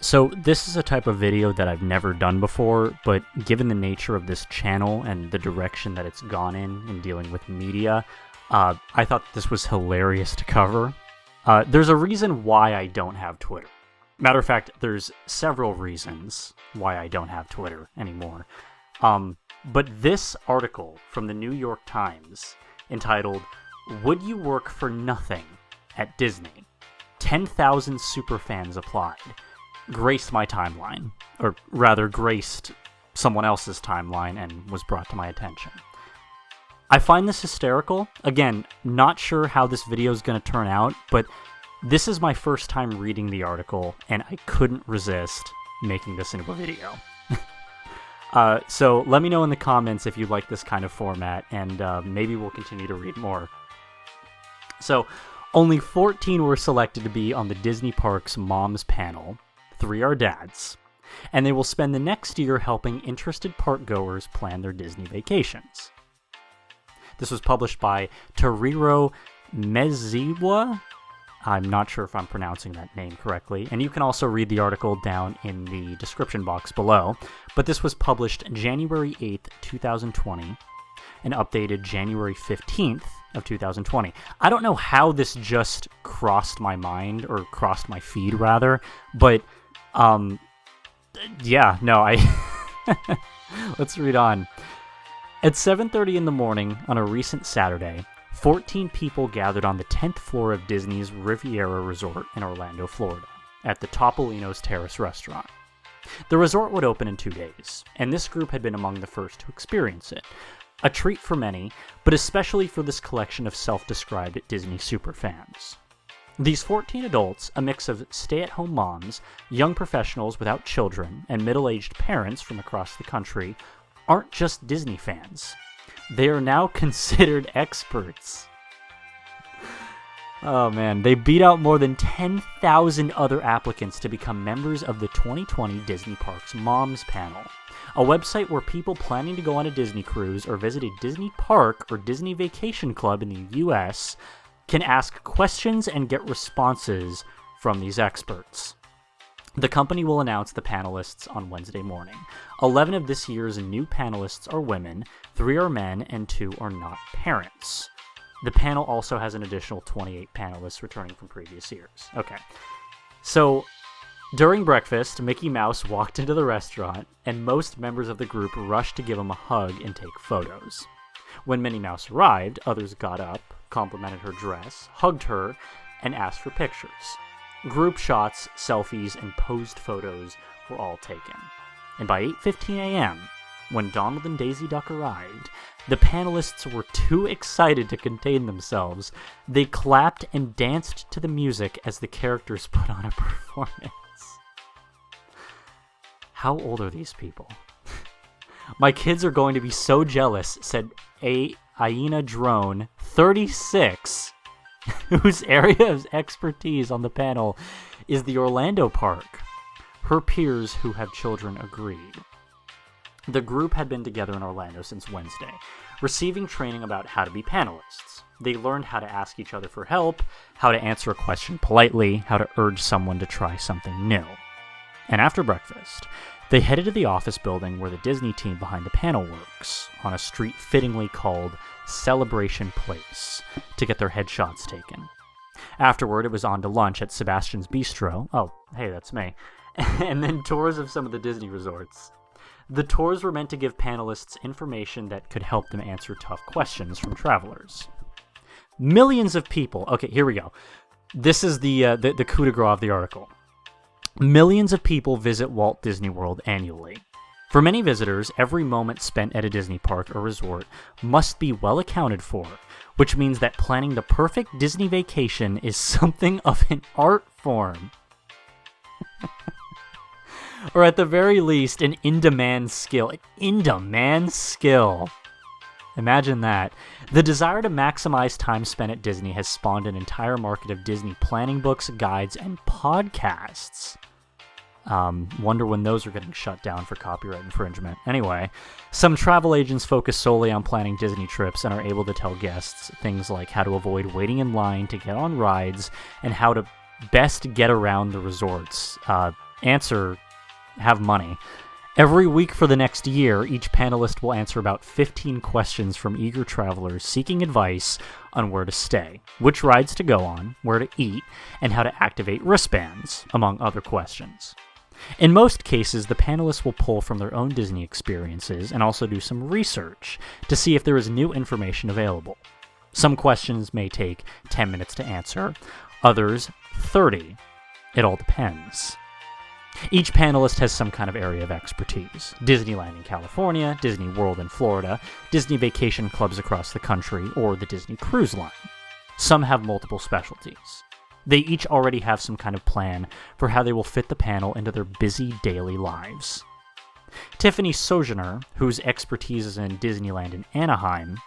So this is a type of video that I've never done before, but given the nature of this channel and the direction that it's gone in dealing with media, I thought this was hilarious to cover. There's a reason why I don't have Twitter. Matter of fact, there's several reasons why I don't have Twitter anymore. But this article from the New York Times entitled, "Would You Work for Nothing at Disney? 10,000 superfans applied," graced my timeline, or rather graced someone else's timeline and was brought to my attention. I find this hysterical. Again, not sure how this video is going to turn out, but this is my first time reading the article, and I couldn't resist making this into a video. So let me know in the comments if you like this kind of format, and maybe we'll continue to read more. So, only 14 were selected to be on the Disney Parks Moms panel. 3 are dads. And they will spend the next year helping interested park-goers plan their Disney vacations. This was published by Tariro Meziwa. I'm not sure if I'm pronouncing that name correctly, and you can also read the article down in the description box below, but this was published January 8th, 2020, and updated January 15th of 2020. I don't know how this just crossed my mind, or crossed my feed, rather, but, yeah, no, let's read on. At 7:30 in the morning on a recent Saturday, 14 people gathered on the 10th floor of Disney's Riviera Resort in Orlando, Florida, at the Topolino's Terrace restaurant. The resort would open in 2 days, and this group had been among the first to experience it. A treat for many, but especially for this collection of self-described Disney superfans. These 14 adults, a mix of stay-at-home moms, young professionals without children, and middle-aged parents from across the country, aren't just Disney fans. They are now considered experts. Oh man, they beat out more than 10,000 other applicants to become members of the 2020 Disney Parks Moms panel, a website where people planning to go on a Disney cruise or visit a Disney park or Disney vacation club in the US can ask questions and get responses from these experts. The company will announce the panelists on Wednesday morning. 11 of this year's new panelists are women, 3 are men, and 2 are not parents. The panel also has an additional 28 panelists returning from previous years. Okay, so during breakfast, Mickey Mouse walked into the restaurant, and most members of the group rushed to give him a hug and take photos. When Minnie Mouse arrived, others got up, complimented her dress, hugged her, and asked for pictures. Group shots, selfies, and posed photos were all taken. And by 8:15 a.m., when Donald and Daisy Duck arrived, the panelists were too excited to contain themselves. They clapped and danced to the music as the characters put on a performance. How old are these people? My kids are going to be so jealous, said Aina Drone, 36, whose area of expertise on the panel is the Orlando park. Her peers who have children agreed. The group had been together in Orlando since Wednesday, receiving training about how to be panelists. They learned how to ask each other for help, how to answer a question politely, how to urge someone to try something new. And after breakfast, they headed to the office building where the Disney team behind the panel works, on a street fittingly called Celebration Place, to get their headshots taken. Afterward, it was on to lunch at Sebastian's Bistro. Oh, hey, that's me. And then tours of some of the Disney resorts. The tours were meant to give panelists information that could help them answer tough questions from travelers. Millions of people... Okay, here we go. This is the coup de grace of the article. Millions of people visit Walt Disney World annually. For many visitors, every moment spent at a Disney park or resort must be well accounted for, which means that planning the perfect Disney vacation is something of an art form. Or at the very least, an in-demand skill. An in-demand skill. Imagine that. The desire to maximize time spent at Disney has spawned an entire market of Disney planning books, guides, and podcasts. Wonder when those are getting shut down for copyright infringement. Anyway, some travel agents focus solely on planning Disney trips and are able to tell guests things like how to avoid waiting in line to get on rides and how to best get around the resorts, have money. Every week for the next year, each panelist will answer about 15 questions from eager travelers seeking advice on where to stay, which rides to go on, where to eat, and how to activate wristbands, among other questions. In most cases, the panelists will pull from their own Disney experiences and also do some research to see if there is new information available. Some questions may take 10 minutes to answer, others 30. It all depends. Each panelist has some kind of area of expertise. Disneyland in California, Disney World in Florida, Disney vacation clubs across the country, or the Disney Cruise Line. Some have multiple specialties. They each already have some kind of plan for how they will fit the panel into their busy daily lives. Tiffany Sojourner, whose expertise is in Disneyland in Anaheim,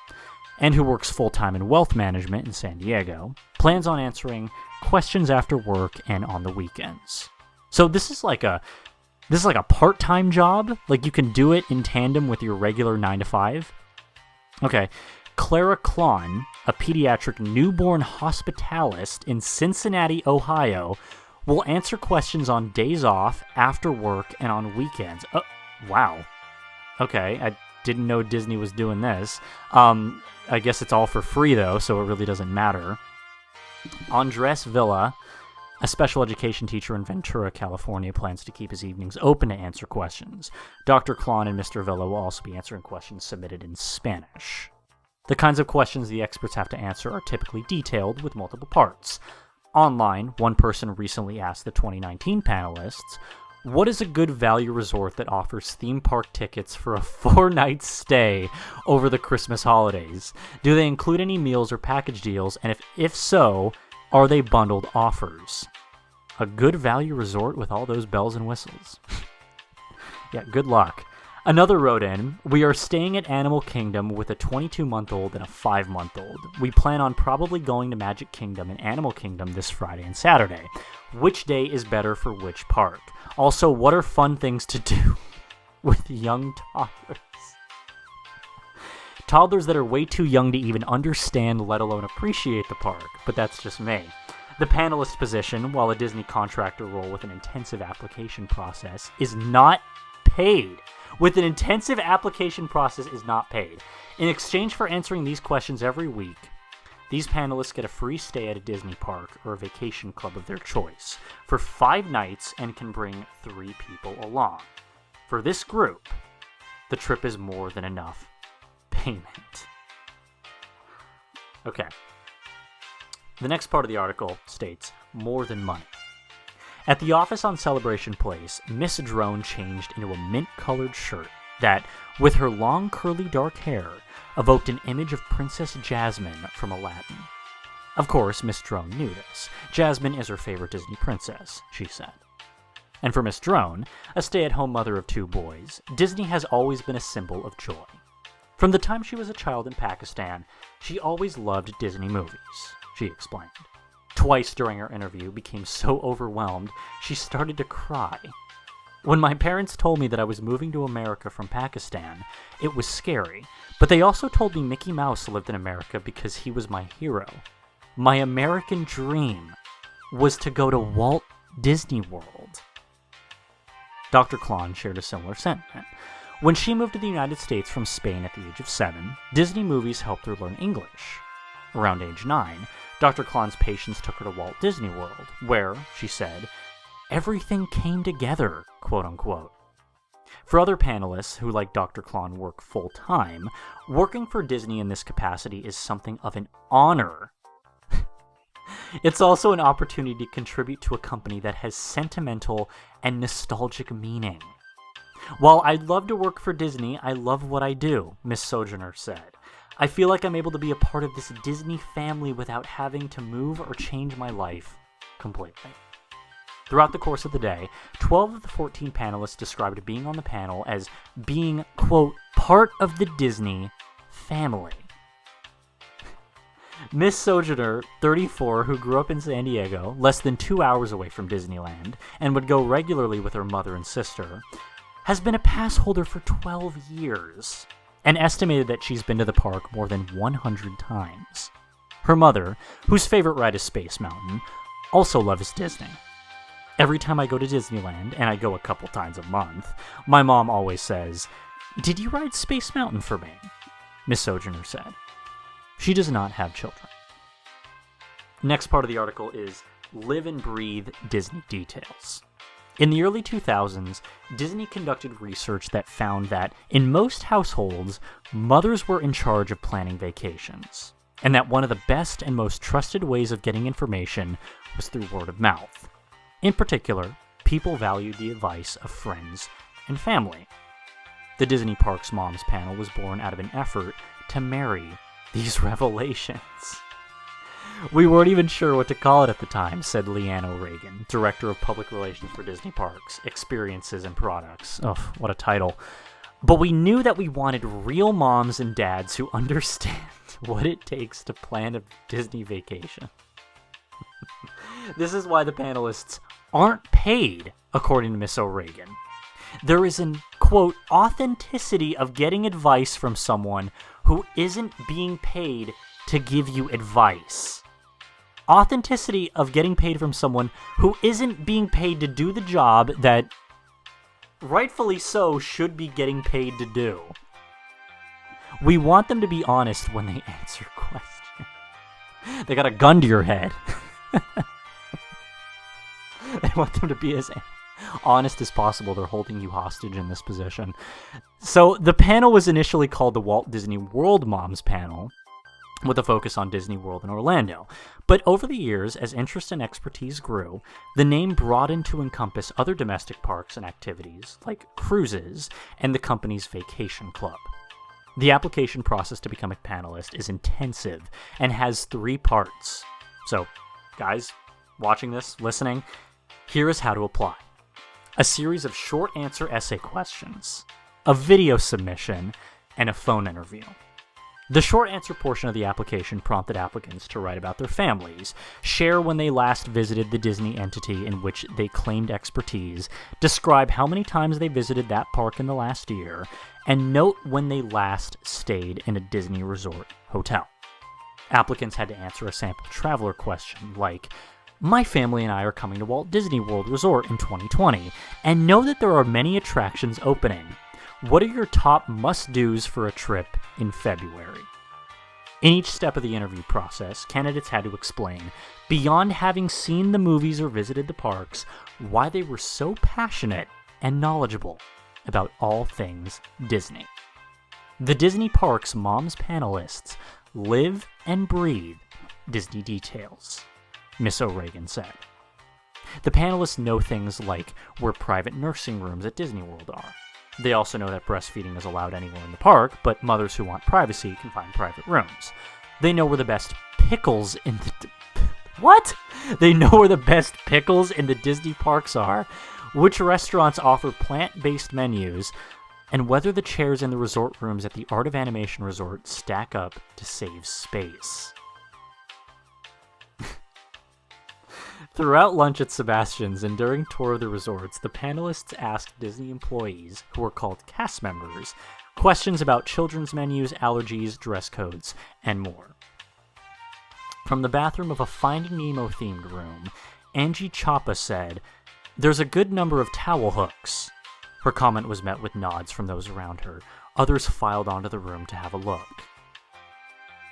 and who works full-time in wealth management in San Diego, plans on answering questions after work and on the weekends. So this is like a part-time job? Like you can do it in tandem with your regular 9 to 5? Okay. Clara Klon, a pediatric newborn hospitalist in Cincinnati, Ohio, will answer questions on days off, after work, and on weekends. Wow. Okay, I didn't know Disney was doing this. I guess it's all for free, though, so it really doesn't matter. Andres Villa, a special education teacher in Ventura, California, plans to keep his evenings open to answer questions. Dr. Klon and Mr. Villa will also be answering questions submitted in Spanish. The kinds of questions the experts have to answer are typically detailed with multiple parts. Online, one person recently asked the 2019 panelists, what is a good value resort that offers theme park tickets for a 4-night stay over the Christmas holidays? Do they include any meals or package deals? And if so, are they bundled offers? A good value resort with all those bells and whistles. Yeah, good luck. Another wrote in, we are staying at Animal Kingdom with a 22-month-old and a 5-month-old. We plan on probably going to Magic Kingdom and Animal Kingdom this Friday and Saturday. Which day is better for which park? Also, what are fun things to do with young toddlers? Toddlers that are way too young to even understand, let alone appreciate the park, but that's just me. The panelist position, while a Disney contractor role with an intensive application process, is not paid. With an intensive application process is not paid. In exchange for answering these questions every week, these panelists get a free stay at a Disney park or a vacation club of their choice for 5 nights and can bring 3 people along. For this group, the trip is more than enough payment. Okay. The next part of the article states, more than money. At the office on Celebration Place, Miss Drone changed into a mint-colored shirt that, with her long curly dark hair, evoked an image of Princess Jasmine from Aladdin. Of course, Miss Drone knew this. Jasmine is her favorite Disney princess, she said. And for Miss Drone, a stay-at-home mother of 2 boys, Disney has always been a symbol of joy. From the time she was a child in Pakistan, she always loved Disney movies, she explained. Twice during our interview, became so overwhelmed, she started to cry. When my parents told me that I was moving to America from Pakistan, it was scary, but they also told me Mickey Mouse lived in America because he was my hero. My American dream was to go to Walt Disney World. Dr. Klon shared a similar sentiment. When she moved to the United States from Spain at the age of 7, Disney movies helped her learn English. Around age 9, Dr. Klon's patients took her to Walt Disney World, where, she said, everything came together, quote-unquote. For other panelists who, like Dr. Klon, work full-time, working for Disney in this capacity is something of an honor. It's also an opportunity to contribute to a company that has sentimental and nostalgic meaning. While I'd love to work for Disney, I love what I do, Miss Sojourner said. I feel like I'm able to be a part of this Disney family without having to move or change my life completely. Throughout the course of the day, 12 of the 14 panelists described being on the panel as being, quote, part of the Disney family. Miss Sojourner, 34, who grew up in San Diego, less than 2 hours away from Disneyland, and would go regularly with her mother and sister, has been a pass holder for 12 years, and estimated that she's been to the park more than 100 times. Her mother, whose favorite ride is Space Mountain, also loves Disney. Every time I go to Disneyland, and I go a couple times a month, my mom always says, "Did you ride Space Mountain for me?" Miss Sojourner said. She does not have children. Next part of the article is Live and Breathe Disney Details. In the early 2000s, Disney conducted research that found that in most households, mothers were in charge of planning vacations, and that one of the best and most trusted ways of getting information was through word of mouth. In particular, people valued the advice of friends and family. The Disney Parks Moms panel was born out of an effort to marry these revelations. "We weren't even sure what to call it at the time," said Leanne O'Regan, Director of Public Relations for Disney Parks, Experiences and Products. Oh, what a title. "But we knew that we wanted real moms and dads who understand what it takes to plan a Disney vacation." This is why the panelists aren't paid, according to Miss O'Regan. "There is an, quote, authenticity of getting advice from someone who isn't being paid to give you advice. Authenticity of getting paid from someone who isn't being paid to do the job that, rightfully so, should be getting paid to do. We want them to be honest when they answer questions." They got a gun to your head. They want them to be as honest as possible. They're holding you hostage in this position. So the panel was initially called the Walt Disney World Moms Panel, with a focus on Disney World in Orlando. But over the years, as interest and expertise grew, the name broadened to encompass other domestic parks and activities, like cruises and the company's vacation club. The application process to become a panelist is intensive and has 3 parts. So, guys, watching this, listening, here is how to apply. A series of short answer essay questions, a video submission, and a phone interview. The short answer portion of the application prompted applicants to write about their families, share when they last visited the Disney entity in which they claimed expertise, describe how many times they visited that park in the last year, and note when they last stayed in a Disney resort hotel. Applicants had to answer a sample traveler question like, "My family and I are coming to Walt Disney World Resort in 2020, and know that there are many attractions opening. What are your top must-dos for a trip in February?" In each step of the interview process, candidates had to explain, beyond having seen the movies or visited the parks, why they were so passionate and knowledgeable about all things Disney. The Disney Parks Moms panelists live and breathe Disney details, Miss O'Regan said. The panelists know things like where private nursing rooms at Disney World are. They also know that breastfeeding is allowed anywhere in the park, but mothers who want privacy can find private rooms. They know where the best pickles in the... What? They know where the best pickles in the Disney parks are, which restaurants offer plant-based menus, and whether the chairs in the resort rooms at the Art of Animation Resort stack up to save space. Throughout lunch at Sebastian's and during tour of the resorts, the panelists asked Disney employees, who were called cast members, questions about children's menus, allergies, dress codes, and more. From the bathroom of a Finding Nemo-themed room, Angie Chapa said, "There's a good number of towel hooks." Her comment was met with nods from those around her. Others filed onto the room to have a look.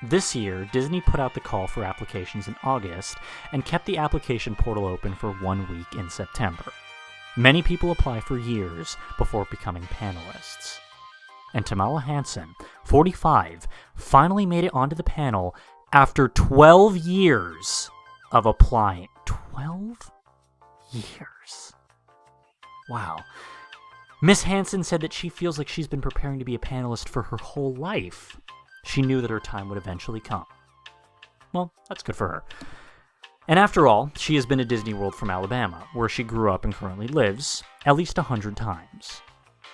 This year, Disney put out the call for applications in August and kept the application portal open for 1 week in September. Many people apply for years before becoming panelists. And Tamala Hansen, 45, finally made it onto the panel after 12 years of applying. 12 years. Wow. Miss Hansen said that she feels like she's been preparing to be a panelist for her whole life. She knew that her time would eventually come. Well, that's good for her. And after all, she has been to Disney World from Alabama, where she grew up and currently lives, at least 100 times.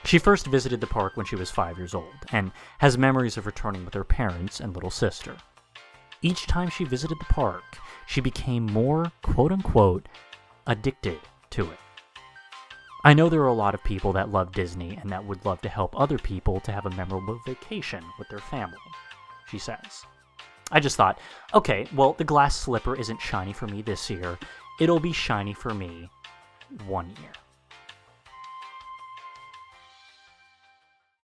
She first visited the park when she was 5 years old, and has memories of returning with her parents and little sister. Each time she visited the park, she became more, quote-unquote, addicted to it. I know there are a lot of people that love Disney and that would love to help other people to have a memorable vacation with their family, she says. I just thought, okay, well, the glass slipper isn't shiny for me this year. It'll be shiny for me 1 year.